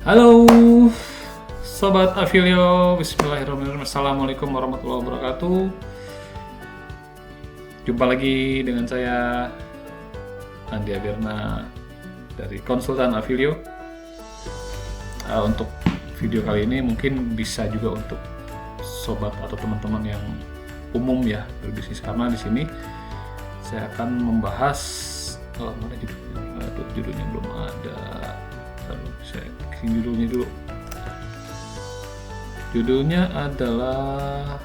Halo Sobat Avilio, Bismillahirrahmanirrahim. Assalamualaikum warahmatullahi wabarakatuh. Jumpa lagi dengan saya Andi Abirna dari Konsultan Avilio. Untuk video kali ini mungkin bisa juga untuk sobat atau teman-teman yang umum ya berbisnis, karena di sini saya akan membahas mana judulnya? Judulnya belum ada. Lalu saya bikin judulnya dulu. Judulnya adalah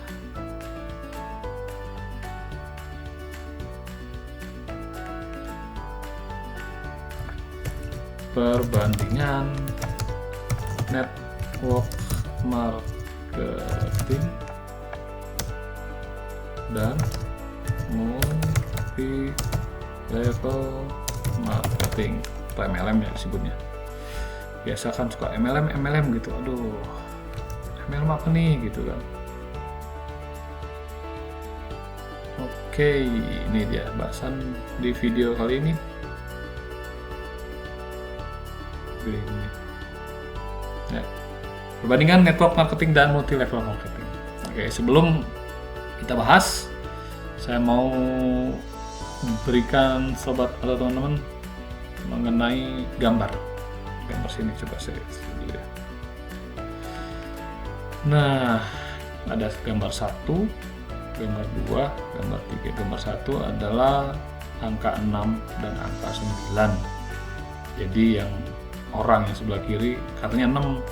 perbandingan network marketing dan multi level marketing atau MLM ya disebutnya. Biasa kan suka MLM gitu, aduh MLM apa nih gitu kan. Oke, ini dia bahasan di video kali ini. Ya, perbandingan network marketing dan multi level marketing. Oke, sebelum kita bahas, saya mau berikan sobat atau teman-teman mengenai gambar sini, coba saya dulu ya. Nah, ada gambar 1, gambar 2, gambar 3. Gambar 1 adalah angka 6 dan angka 9. Jadi yang orang yang sebelah kiri katanya 6,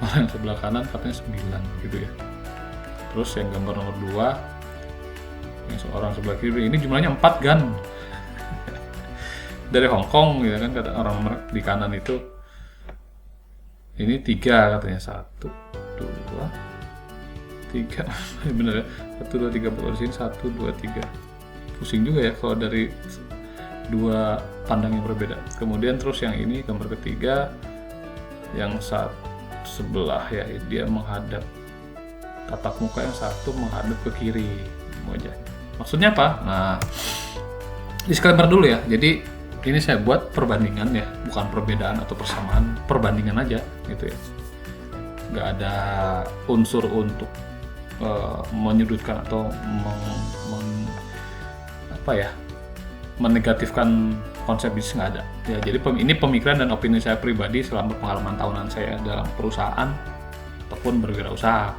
orang yang sebelah kanan katanya 9 gitu ya. Terus yang gambar nomor 2, yang seorang sebelah kiri ini jumlahnya 4 kan. Dari Hong Kong ya kan, kata orang di kanan itu. Ini 3 katanya, 1, 2, 3. Bener ya, 1, 2, 3 di sini, 1, 2, 3. Pusing juga ya kalau dari dua pandang yang berbeda. Kemudian terus yang ini gambar ketiga, yang sebelah ya, dia menghadap, tatap muka yang satu menghadap ke kiri wajahnya. Maksudnya apa? Nah, disclaimer dulu ya. Jadi ini saya buat perbandingan ya, bukan perbedaan atau persamaan, perbandingan aja gitu ya. Nggak ada unsur untuk menyudutkan atau menegatifkan konsep bisnis, nggak ada. Ya, jadi ini pemikiran dan opini saya pribadi selama pengalaman tahunan saya dalam perusahaan ataupun berwirausaha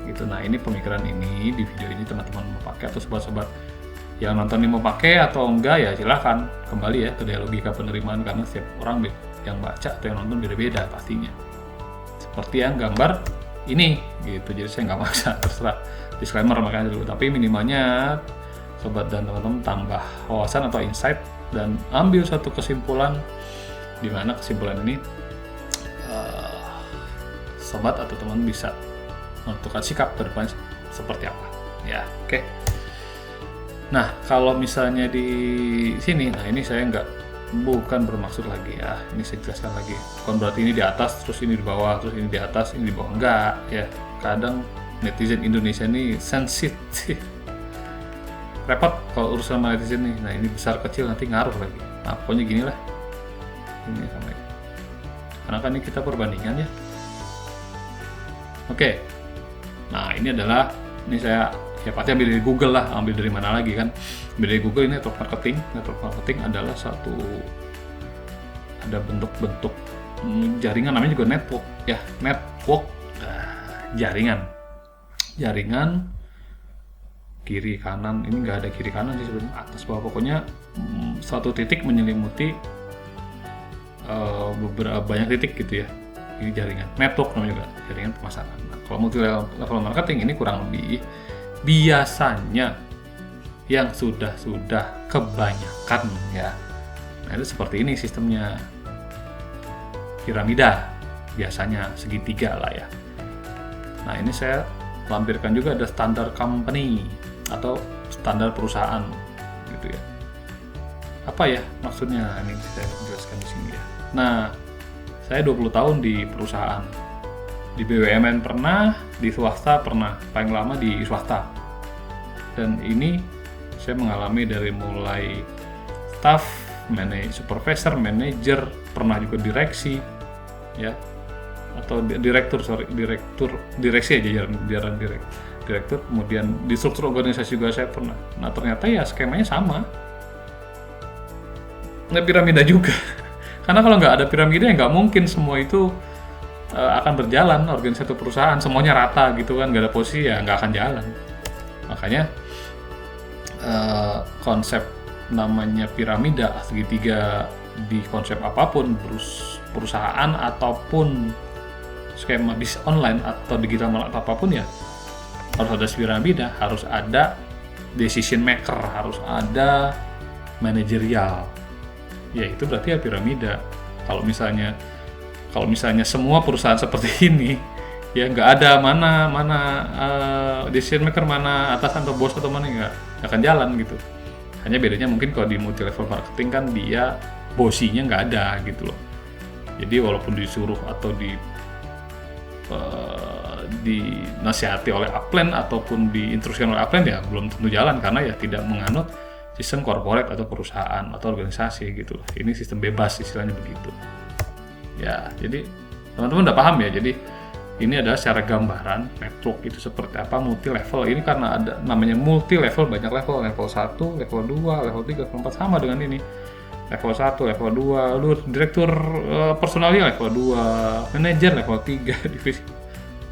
gitu. Nah, ini pemikiran ini di video ini teman-teman mau pakai atau sobat-sobat yang nonton ini mau pakai atau enggak ya silahkan kembali ya ke logika penerimaan, karena setiap orang yang baca atau yang nonton beda-beda pastinya. Seperti yang gambar ini gitu, jadi saya nggak maksa, terserah. Disclaimer makanya dulu, tapi minimalnya sobat dan teman-teman tambah wawasan atau insight dan ambil satu kesimpulan, di mana kesimpulan ini sobat atau teman bisa menentukan sikap ke depan seperti apa ya. Oke. Nah, kalau misalnya di sini, nah ini saya bukan bermaksud lagi ya, ini saya jelaskan lagi, bukan berarti ini di atas terus ini di bawah, terus ini di atas ini di bawah, enggak ya. Kadang netizen Indonesia ini sensitif, repot kalau urusan sama netizen nih. Nah, ini besar kecil nanti ngaruh lagi. Nah, pokoknya gini lah, ini sama ini, karena kan ini kita perbandingan ya. Oke. Nah, ini saya pasti ambil dari Google lah, ambil dari mana lagi kan, ambil dari Google. Ini network marketing adalah ada bentuk-bentuk jaringan, namanya juga network ya, jaringan kiri kanan, ini nggak ada kiri kanan sih sebenarnya, atas bawah, pokoknya satu titik menyelimuti beberapa banyak titik gitu ya. Ini jaringan network namanya juga, jaringan pemasaran. Nah, kalau multi level marketing ini kurang lebih biasanya yang sudah kebanyakan ya. Nah, itu seperti ini sistemnya, piramida, biasanya segitiga lah ya. Nah, ini saya lampirkan juga ada standar company atau standar perusahaan gitu ya. Apa ya maksudnya, ini saya jelaskan di sini ya. Nah, saya 20 tahun di perusahaan, di BUMN pernah, di swasta pernah, paling lama di swasta. Dan ini saya mengalami dari mulai staff, supervisor, manager, pernah juga direksi, ya, atau direksi aja, jajaran direktur, kemudian di struktur organisasi juga saya pernah. Nah ternyata ya skemanya sama, nggak piramida juga. Karena kalau nggak ada piramida ya nggak mungkin semua itu akan berjalan. Organisasi atau perusahaan semuanya rata gitu kan, nggak ada posisi ya nggak akan jalan. Makanya konsep namanya piramida segitiga di konsep apapun, perusahaan ataupun skema bisnis online atau digital apapun ya harus ada piramida, harus ada decision maker, harus ada manajerial. Ya itu berarti ya piramida. Kalau misalnya semua perusahaan seperti ini, ya nggak ada mana decision maker, mana atasan atau bos atau mana, nggak akan jalan gitu. Hanya bedanya mungkin kalau di multi level marketing kan dia bosinya nggak ada gitu loh. Jadi walaupun disuruh atau dinasihati oleh upline ataupun diinstruksikan oleh upline ya belum tentu jalan, karena ya tidak menganut sistem corporate atau perusahaan atau organisasi gitu loh. Ini sistem bebas istilahnya begitu. Ya, jadi teman-teman udah paham ya. Jadi ini adalah secara gambaran network itu seperti apa, multi level. Ini karena ada namanya multi level, banyak level 1, level 2, level 3, level 4 sama dengan ini. Level 1, level 2, lu direktur personalnya level 2, manajer level 3, divisi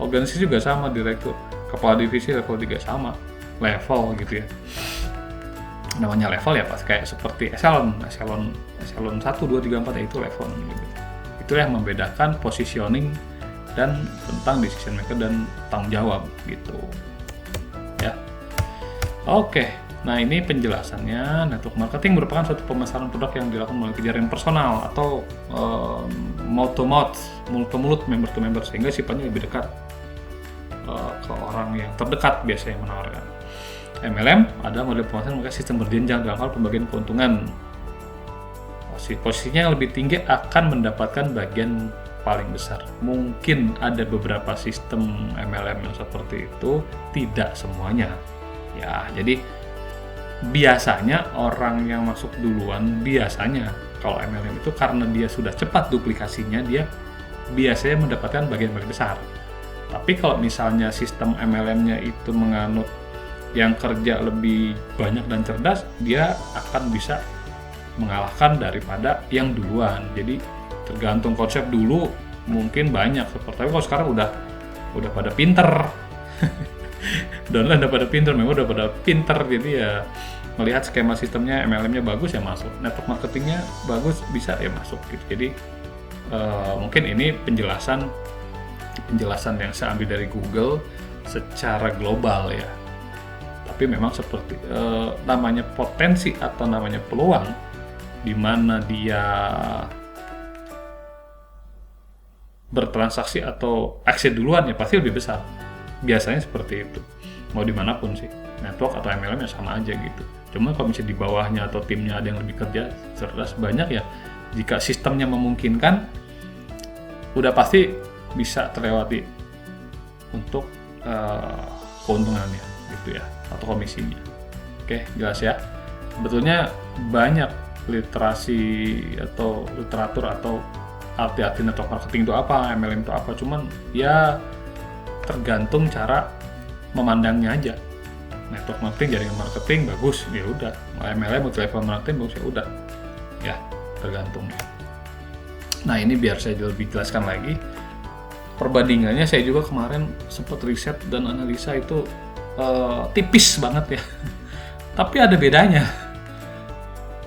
organisasi juga sama, direktur, kepala divisi level 3 sama, level gitu ya. Namanya level ya pas kayak seperti eselon 1, 2, 3, 4 ya itu level gitu. Itu yang membedakan positioning dan tentang decision maker dan tanggung jawab gitu ya. Oke, nah ini penjelasannya. Network marketing merupakan suatu pemasaran produk yang dilakukan melalui kejaringan personal atau mouth to mouth, mulut ke mulut, member to member, sehingga sifatnya lebih dekat ke orang yang terdekat biasanya menawarkan. MLM ada model pemasaran mereka sistem berjenjang dalam hal pembagian keuntungan. Posisinya yang lebih tinggi akan mendapatkan bagian paling besar. Mungkin ada beberapa sistem MLM yang seperti itu, tidak semuanya. Ya, jadi biasanya orang yang masuk duluan, biasanya kalau MLM itu karena dia sudah cepat duplikasinya, dia biasanya mendapatkan bagian paling besar. Tapi kalau misalnya sistem MLM-nya itu menganut yang kerja lebih banyak dan cerdas, dia akan bisa mengalahkan daripada yang duluan. Jadi tergantung konsep. Dulu mungkin banyak seperti, tapi kalau sekarang udah pada pinter. Downline udah pada pinter, memang udah pada pinter, jadi ya melihat skema sistemnya MLM-nya bagus ya masuk, network marketingnya bagus bisa ya masuk gitu. Jadi mungkin ini penjelasan yang saya ambil dari Google secara global ya. Tapi memang seperti namanya potensi atau namanya peluang, di mana dia bertransaksi atau exit duluan ya pasti lebih besar. Biasanya seperti itu. Mau dimanapun sih, network atau MLM ya sama aja gitu. Cuma kalau misalnya di bawahnya atau timnya ada yang lebih kerja cerdas banyak ya, jika sistemnya memungkinkan, udah pasti bisa terlewati untuk keuntungannya gitu ya, atau komisinya. Oke, jelas ya. Sebetulnya banyak literasi atau literatur atau arti-arti network marketing itu apa, MLM itu apa, cuman ya tergantung cara memandangnya aja. Network marketing, jaringan marketing bagus, ya udah. MLM multi level marketing bagus, ya udah. Ya, tergantung. Nah, ini biar saya lebih jelaskan lagi. Perbandingannya saya juga kemarin sempat riset dan analisa itu tipis banget ya. Tapi ada bedanya.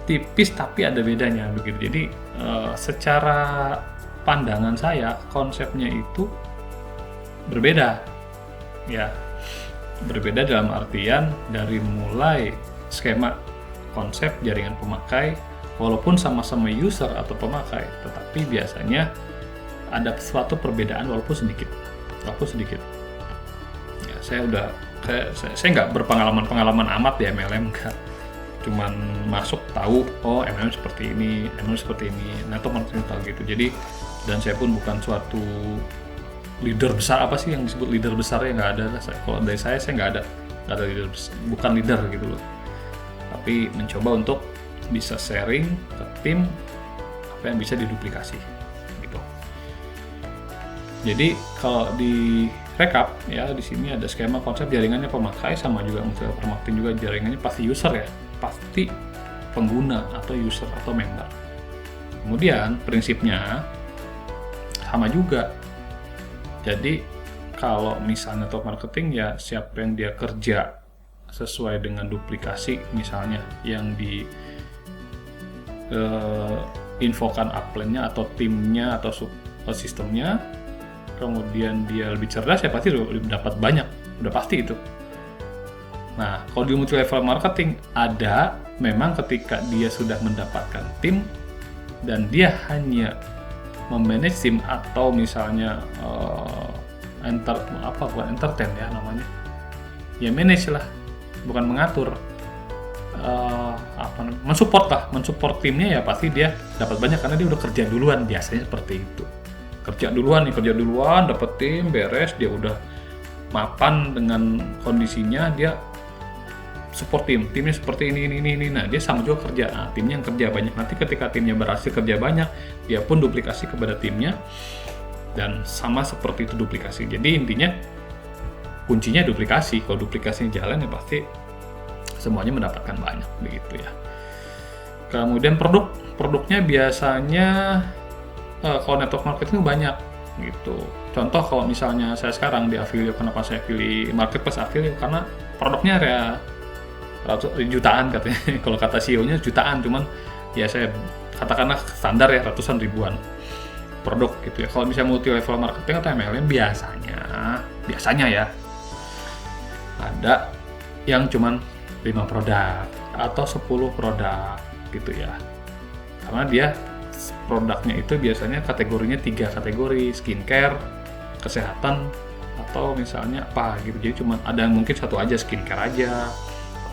Tipis tapi ada bedanya begitu. Jadi secara pandangan saya konsepnya itu berbeda. Ya. Berbeda dalam artian dari mulai skema konsep jaringan pemakai, walaupun sama-sama user atau pemakai, tetapi biasanya ada suatu perbedaan walaupun sedikit. Ya, saya nggak berpengalaman amat di MLM, enggak. Cuman masuk tahu, oh MLM seperti ini, network marketing tahu gitu. Jadi, dan saya pun bukan suatu leader besar, apa sih yang disebut leader besar ya, nggak ada. Kalau dari saya nggak ada leader, bukan leader gitu loh. Tapi mencoba untuk bisa sharing ke tim apa yang bisa diduplikasi gitu. Jadi kalau di rekap ya, di sini ada skema konsep jaringannya pemakai, sama juga multi-level marketing juga jaringannya pasti user ya, pasti pengguna atau user atau member. Kemudian prinsipnya sama juga. Jadi kalau misalnya network marketing ya, siapa yang dia kerja sesuai dengan duplikasi misalnya yang di infokan upline-nya atau timnya atau sistemnya, kemudian dia lebih cerdas ya pasti dapat banyak, udah pasti itu. Nah, kalau di multi level marketing ada memang ketika dia sudah mendapatkan tim dan dia hanya memanage tim atau misalnya bukan entertain ya namanya, ya manage lah, bukan mengatur, mensupport timnya, ya pasti dia dapat banyak karena dia udah kerja duluan, biasanya seperti itu. Kerja duluan, dapet tim, beres, dia udah mapan dengan kondisinya, dia support timnya seperti ini. Nah, dia sama juga kerja, timnya yang kerja banyak. Nanti ketika timnya berhasil kerja banyak, dia pun duplikasi kepada timnya, dan sama seperti itu duplikasi. Jadi intinya kuncinya duplikasi. Kalau duplikasinya jalan ya pasti semuanya mendapatkan banyak, begitu ya. Kemudian produknya biasanya kalau network marketing banyak gitu. Contoh kalau misalnya saya sekarang di Affiliate, kenapa saya pilih marketplace Affiliate? Karena produknya ya jutaan katanya. Kalau kata CEO-nya jutaan, cuman ya saya katakanlah standar ya ratusan ribuan produk gitu ya. Kalau misalnya multi level marketing atau MLM biasanya ya ada yang cuman 5 produk atau 10 produk gitu ya. Karena dia produknya itu biasanya kategorinya 3 kategori, skincare, kesehatan, atau misalnya apa gitu. Jadi cuma ada yang mungkin satu aja skincare aja,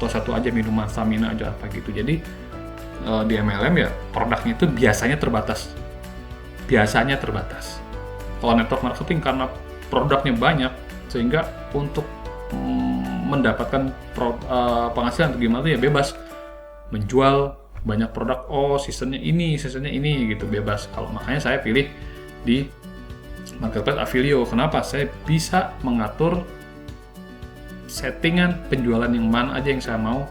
atau satu aja minuman stamina aja apa gitu. Jadi di MLM ya produknya itu biasanya terbatas. Kalau network marketing karena produknya banyak, sehingga untuk mendapatkan penghasilan atau gimana ya bebas menjual banyak produk, seasonnya ini gitu, bebas. Kalau makanya saya pilih di marketplace Affiliate. Kenapa? Saya bisa mengatur settingan penjualan yang mana aja yang saya mau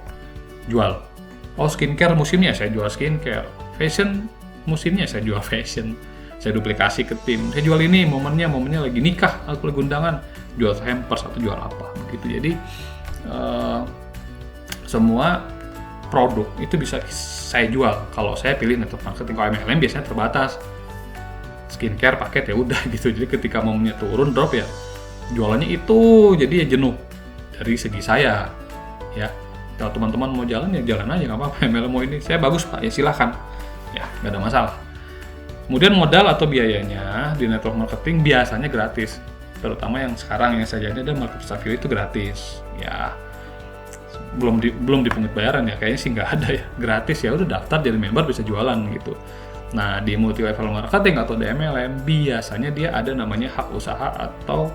jual. Skincare musimnya saya jual skincare, fashion musimnya saya jual fashion, saya duplikasi ke tim. Saya jual ini momennya lagi nikah, aku lagi undangan, jual hampers atau jual apa begitu. Jadi semua produk itu bisa saya jual kalau saya pilih network marketing. Kalau MLM biasanya terbatas, skincare paket ya udah gitu. Jadi ketika momennya turun drop ya jualannya itu, jadi ya jenuh dari segi saya ya. Kalau teman-teman mau jalan ya jalan aja, nggak apa-apa. MLM mau ini saya bagus pak ya silahkan ya, nggak ada masalah. Kemudian modal atau biayanya di network marketing biasanya gratis, terutama yang sekarang yang saya jadi ada marketplace Affiliate itu gratis ya. Belum dipungut bayaran ya, kayaknya sih nggak ada ya, gratis ya udah daftar jadi member bisa jualan gitu. Nah di multi level marketing atau di MLM biasanya dia ada namanya hak usaha atau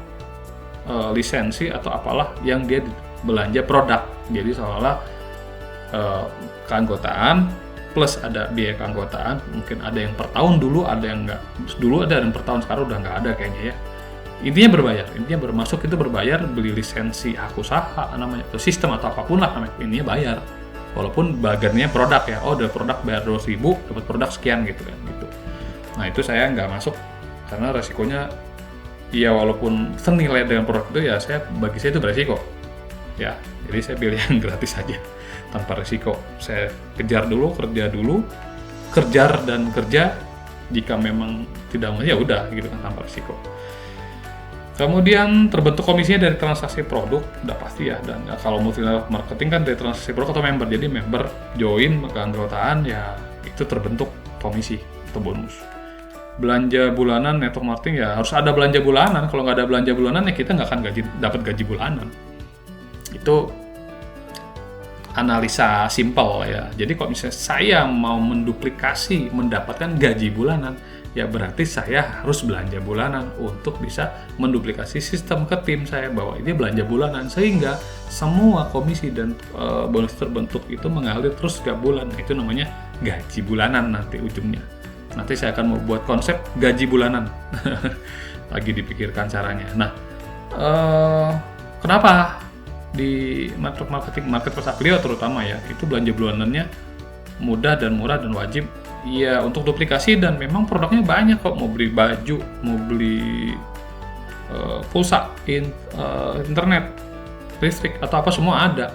lisensi atau apalah yang dia belanja produk. Jadi seolah keanggotaan plus ada biaya keanggotaan, mungkin ada yang per tahun dulu, ada yang nggak dulu, ada yang per tahun, sekarang udah nggak ada kayaknya ya. Intinya berbayar, bermasuk itu berbayar, beli lisensi hak usaha namanya, atau sistem atau apapun lah namanya, intinya bayar. Walaupun bagiannya produk ya, udah produk bayar 200.000, dapat produk sekian gitu kan gitu. Nah itu saya nggak masuk karena resikonya ya, walaupun senilai dengan produk itu ya bagi saya itu beresiko ya. Jadi saya pilih yang gratis saja tanpa resiko. Saya kerja dulu, kerja. Jika memang tidak mau ya udah gitu kan, tanpa resiko. Kemudian terbentuk komisinya dari transaksi produk, udah pasti ya. Dan kalau multi level marketing kan dari transaksi produk atau member. Jadi member join keanggotaan ya itu terbentuk komisi atau bonus. Belanja bulanan network marketing ya harus ada belanja bulanan. Kalau nggak ada belanja bulanan ya kita nggak akan dapat gaji bulanan. Itu analisa simpel ya. Jadi kalau misalnya saya mau menduplikasi mendapatkan gaji bulanan, ya berarti saya harus belanja bulanan untuk bisa menduplikasi sistem ke tim saya bahwa ini belanja bulanan, sehingga semua komisi dan bonus terbentuk itu mengalir terus setiap bulan. Itu namanya gaji bulanan nanti ujungnya. Nanti saya akan membuat konsep gaji bulanan. lagi dipikirkan caranya. Nah, kenapa di network marketplace affiliate terutama ya, itu belanja bulanannya mudah dan murah dan wajib ya untuk duplikasi, dan memang produknya banyak kok. Mau beli baju, mau beli pulsa, internet, listrik atau apa, semua ada.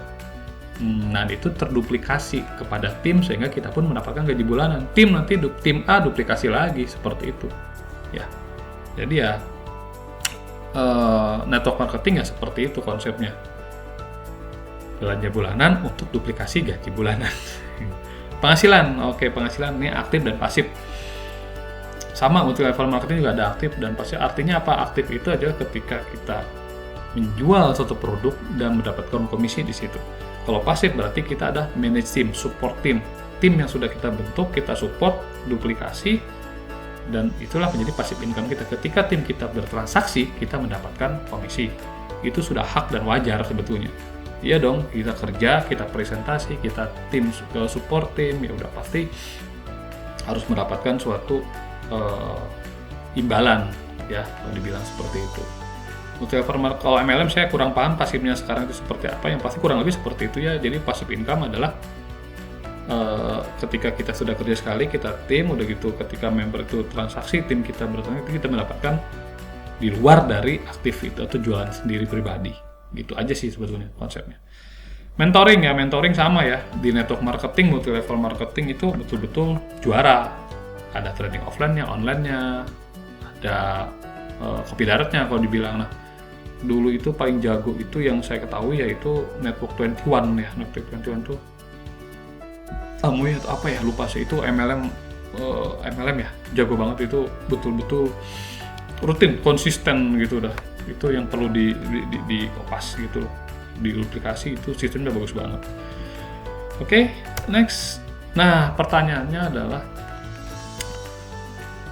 Nah, itu terduplikasi kepada tim sehingga kita pun mendapatkan gaji bulanan. Tim nanti tim A duplikasi lagi seperti itu. Ya. Jadi ya network marketing ya seperti itu konsepnya. Belanja bulanan untuk duplikasi gaji bulanan. Penghasilan. Oke, penghasilan ini aktif dan pasif. Sama, multi level marketing juga ada aktif dan pasif. Artinya apa? Aktif itu adalah ketika kita menjual suatu produk dan mendapatkan komisi di situ. Kalau pasif berarti kita ada manage team, support tim yang sudah kita bentuk, kita support, duplikasi, dan itulah menjadi passive income kita. Ketika tim kita bertransaksi, kita mendapatkan komisi. Itu sudah hak dan wajar sebetulnya. Iya dong, kita kerja, kita presentasi, kita tim support tim, ya udah pasti harus mendapatkan suatu imbalan, ya kalau dibilang seperti itu. Kalau MLM saya kurang paham pasifnya sekarang itu seperti apa, yang pasti kurang lebih seperti itu ya. Jadi passive income adalah ketika kita sudah kerja sekali, kita tim, udah gitu ketika member itu transaksi, tim kita bertransaksi, kita mendapatkan di luar dari aktif itu atau jualan sendiri pribadi. Gitu aja sih sebetulnya konsepnya. Mentoring sama ya. Di network marketing, multi level marketing itu betul-betul juara. Ada training offline-nya, online-nya, ada copy-directnya kalau dibilang. Nah, dulu itu paling jago itu yang saya ketahui yaitu Network 21 ya. Network 21 tuh Amway atau apa ya, lupa sih, itu MLM ya, jago banget itu, betul-betul rutin, konsisten gitu dah. Itu yang perlu di kopas gitu, di duplikasi, itu sistemnya bagus banget. Oke, next. Nah, pertanyaannya adalah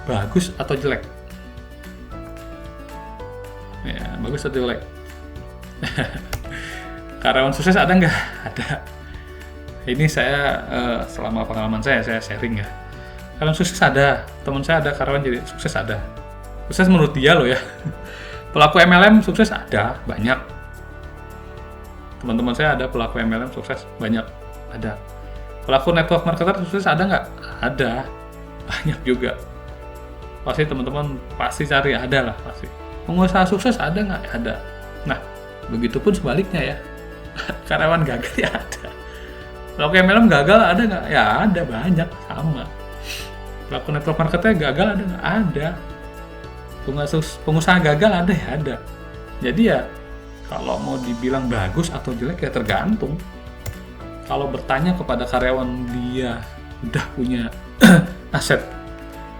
bagus atau jelek? Ya, bagus atau jelek? Karyawan sukses ada nggak? Ada. Ini saya selama pengalaman saya sharing ya. Karyawan sukses ada, teman saya ada karyawan jadi sukses ada. Sukses menurut dia loh ya. Pelaku MLM sukses ada, banyak. Teman-teman saya ada pelaku MLM sukses, banyak, ada. Pelaku network marketer sukses ada nggak? Ada, banyak juga. Pasti teman-teman pasti cari, ada lah pasti. Pengusaha sukses ada nggak? Ada. Nah, begitupun sebaliknya ya. Karyawan gagal ya ada. Pelaku MLM gagal ada nggak? Ya ada, banyak, sama. Pelaku network marketer gagal ada nggak? Ada. Pengusaha gagal ada ya ada. Jadi ya kalau mau dibilang bagus atau jelek ya tergantung. Kalau bertanya kepada karyawan dia udah punya aset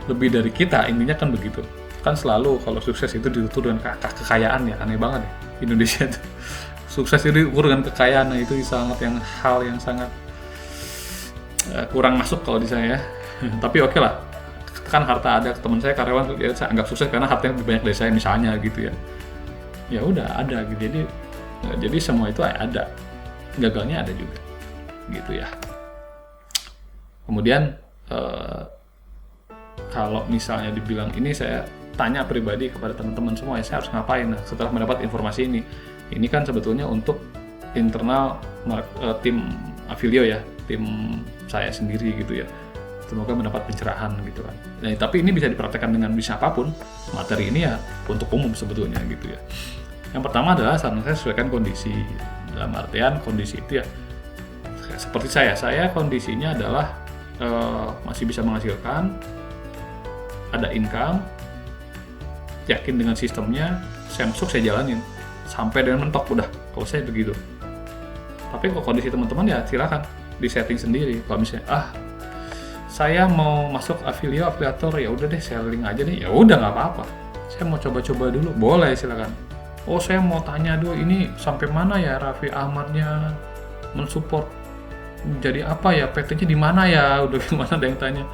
lebih dari kita, intinya kan begitu. Kan selalu kalau sukses itu diukur dengan kekayaan ya, aneh banget ya Indonesia itu. Sukses itu diukur dengan kekayaan, nah itu hal yang sangat kurang masuk kalau di saya. Tapi oke lah. Kan harta ada, teman saya karyawan ya saya anggap sukses karena hartanya lebih banyak dari saya misalnya gitu ya. Ya udah ada gitu. Jadi semua itu ada. Gagalnya ada juga. Gitu ya. Kemudian kalau misalnya dibilang ini, saya tanya pribadi kepada teman-teman semua ya, saya harus ngapain nah, setelah mendapat informasi ini. Ini kan sebetulnya untuk internal tim Affilio ya, tim saya sendiri gitu ya. Semoga mendapat pencerahan gitu kan. Nah, tapi ini bisa dipraktekkan dengan bisnis apapun. Materi ini ya untuk umum sebetulnya gitu ya. Yang pertama adalah saran saya sesuaikan kondisi. Dalam artian kondisi itu ya seperti saya kondisinya adalah masih bisa menghasilkan, ada income, yakin dengan sistemnya, saya masuk, saya jalanin sampai dengan mentok udah. Kalau saya begitu. Tapi kalau kondisi teman-teman ya silakan disetting sendiri. Kalau misalnya saya mau masuk afiliator, ya udah deh selling aja deh, ya udah nggak apa-apa. Saya mau coba-coba dulu, boleh silakan. Oh saya mau tanya dulu ini sampai mana ya Raffi Ahmadnya mensupport, jadi apa ya PT-nya di mana ya, udah gimana ada yang tanya.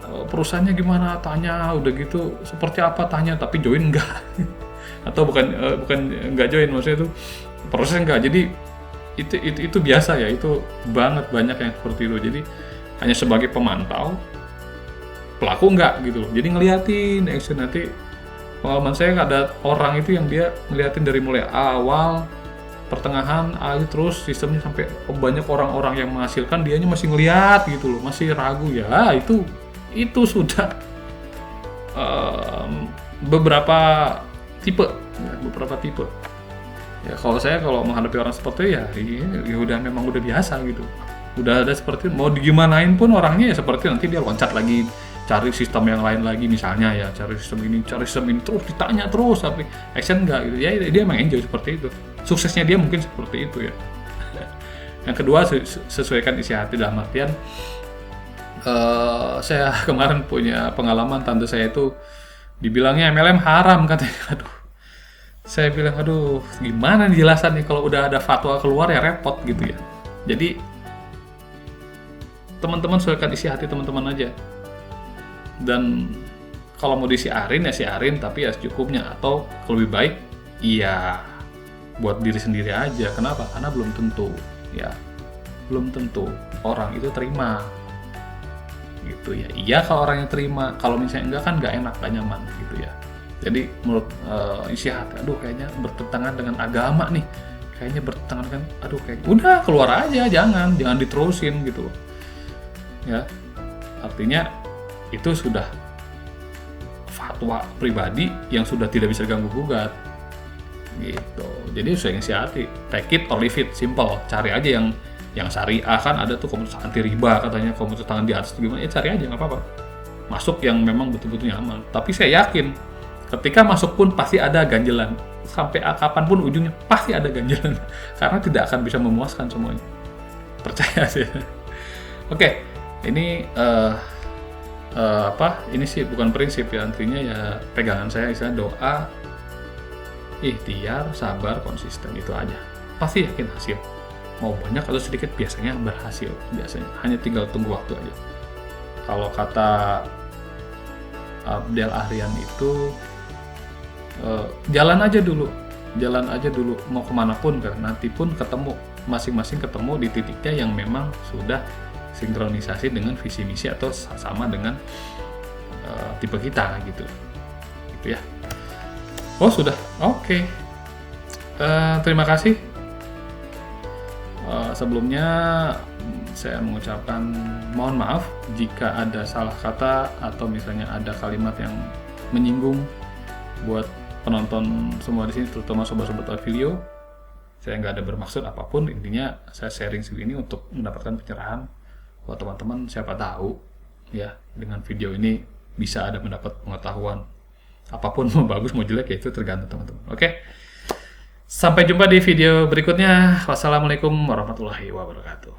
Perusahaannya gimana, tanya, udah gitu seperti apa tanya, tapi join enggak. Atau bukan enggak join, maksudnya itu proses enggak. Jadi itu biasa ya, itu banget banyak yang seperti itu. Jadi hanya sebagai pemantau, pelaku enggak gitu loh. Jadi ngeliatin action nanti pengalaman saya ada orang itu yang dia ngeliatin dari mulai awal, pertengahan, akhir, terus sistemnya sampai banyak orang-orang yang menghasilkan, dianya masih ngeliat gitu loh, masih ragu. Ya itu sudah beberapa tipe ya. Kalau menghadapi orang seperti itu ya udah memang udah biasa gitu, udah ada seperti mau digimanain pun orangnya ya seperti nanti dia loncat lagi cari sistem yang lain lagi, misalnya ya cari sistem ini terus ditanya terus tapi action enggak gitu ya. Dia emang enjoy seperti itu, suksesnya dia mungkin seperti itu ya. Yang kedua, sesuaikan isi hati dalam artian saya kemarin punya pengalaman, tante saya itu dibilangnya MLM haram katanya. Saya bilang gimana jelasannya, kalau udah ada fatwa keluar ya repot gitu ya. Jadi teman-teman sesuaikan isi hati teman-teman aja. Dan kalau mau disiarin ya siarin, tapi ya secukupnya, atau lebih baik iya buat diri sendiri aja. Kenapa? Karena belum tentu orang itu terima gitu ya. Iya kalau orangnya terima, kalau misalnya enggak kan nggak enak, nggak nyaman gitu ya. Jadi menurut isi hati, kayaknya bertentangan dengan agama nih, kayaknya bertentangan kan, udah keluar aja, jangan diterusin gitu loh ya. Artinya itu sudah fatwa pribadi yang sudah tidak bisa diganggu gugat gitu. Jadi saya isi hati, take it or leave it, simple. Cari aja yang syariah, kan ada tuh komunitas anti riba katanya, komunitas tangan di atas gimana ya, cari aja nggak apa-apa, masuk yang memang betul-betul nyaman. Tapi saya yakin ketika masuk pun pasti ada ganjelan, sampai kapanpun ujungnya pasti ada ganjelan karena tidak akan bisa memuaskan semuanya, percaya sih. Oke, ini ini sih bukan prinsip ya, artinya ya pegangan saya, istilah doa, ikhtiar, sabar, konsisten, itu aja pasti yakin hasil, mau banyak atau sedikit biasanya berhasil, hanya tinggal tunggu waktu aja. Kalau kata Abdel Ahrian itu jalan aja dulu mau kemana pun, karena nanti pun ketemu, masing-masing ketemu di titiknya yang memang sudah sinkronisasi dengan visi misi atau sama dengan tipe kita gitu ya. Sudah oke. Terima kasih. Sebelumnya saya mengucapkan mohon maaf jika ada salah kata atau misalnya ada kalimat yang menyinggung buat penonton semua di sini, terutama sobat-sobat Avilio. Saya nggak ada bermaksud apapun, intinya saya sharing segini untuk mendapatkan pencerahan buat teman-teman. Siapa tahu ya dengan video ini bisa ada mendapat pengetahuan, apapun mau bagus mau jelek ya itu tergantung teman-teman. Oke, sampai jumpa di video berikutnya. Wassalamualaikum warahmatullahi wabarakatuh.